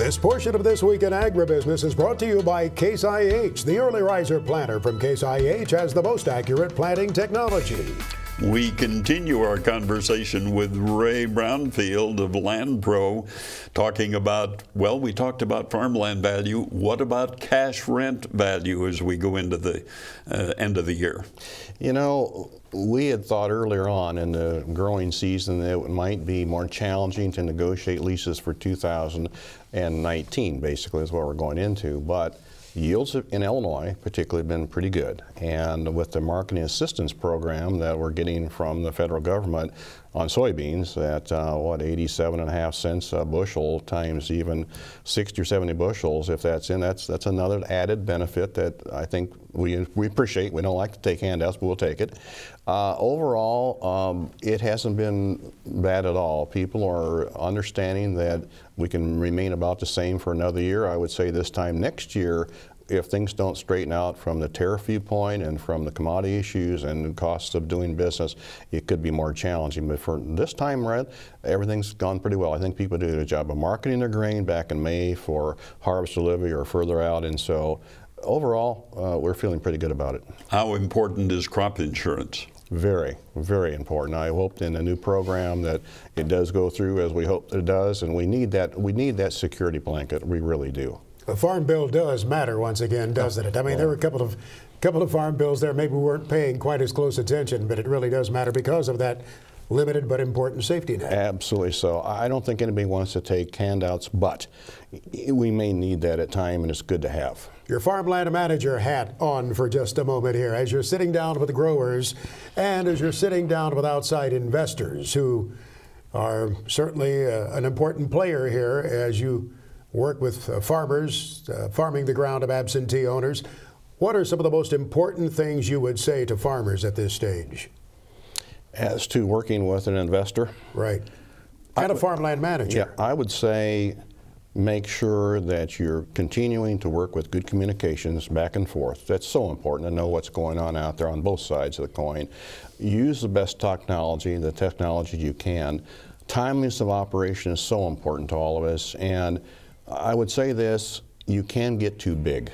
This portion of This Week in Agribusiness is brought to you by Case IH. The early riser planter from Case IH has the most accurate planting technology. We continue our conversation with Ray Brownfield of Land Pro, talking about, well, we talked about farmland value. What about cash rent value as we go into the end of the year? You know, we had thought earlier on in the growing season that it might be more challenging to negotiate leases for 2019, basically, is what we're going into. But yields in Illinois particularly have been pretty good, and with the marketing assistance program that we're getting from the federal government on soybeans at what, 87.5 cents a bushel times even 60 or 70 bushels, if that's in, that's another added benefit that I think we appreciate. We don't like to take handouts, but we'll take it. Overall, it hasn't been bad at all. People are understanding that we can remain about the same for another year. I would say this time next year, if things don't straighten out from the tariff viewpoint and from the commodity issues and the costs of doing business, it could be more challenging. But for this time around, everything's gone pretty well. I think people do a good job of marketing their grain back in May for harvest delivery or further out, and so overall, we're feeling pretty good about it. How important is crop insurance? Very, very important. I hope in the new program that it does go through as we hope it does, and we need that security blanket. We really do. The Farm Bill does matter once again, doesn't it? I mean, there were a couple of farm bills there maybe we weren't paying quite as close attention, but it really does matter because of that limited but important safety net. Absolutely so. I don't think anybody wants to take handouts, but we may need that at time, and it's good to have. Your farmland manager hat on for just a moment here as you're sitting down with the growers and as you're sitting down with outside investors who are certainly an important player here as you work with farmers, farming the ground of absentee owners. What are some of the most important things you would say to farmers at this stage? As to working with an investor? Right. And a farmland manager. Yeah, I would say make sure that you're continuing to work with good communications back and forth. That's so important to know what's going on out there on both sides of the coin. Use the best technology, the technology you can. Timeliness of operation is so important to all of us, and I would say this, you can get too big.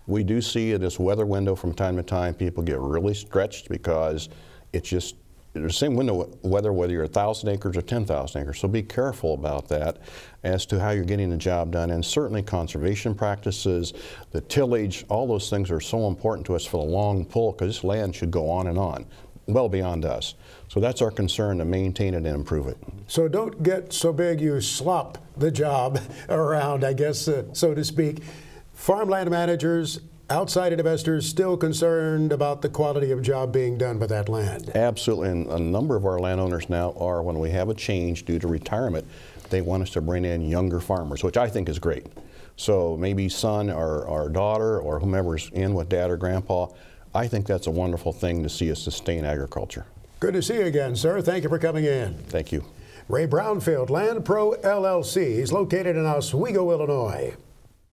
We do see this weather window from time to time. People get really stretched because it's just the same window of weather whether you're 1,000 acres or 10,000 acres. So be careful about that as to how you're getting the job done. And certainly conservation practices, the tillage, all those things are so important to us for the long pull because this land should go on, well beyond us. So that's our concern, to maintain it and improve it. So don't get so big you slop the job around, I guess, so to speak. Farmland managers, outside investors, still concerned about the quality of job being done with that land. Absolutely, and a number of our landowners now are, when we have a change due to retirement, they want us to bring in younger farmers, which I think is great. So maybe son or daughter or whomever's in with dad or grandpa, I think that's a wonderful thing to see us sustain agriculture. Good to see you again, sir. Thank you for coming in. Thank you. Ray Brownfield, Land Pro LLC. He's located in Oswego, Illinois.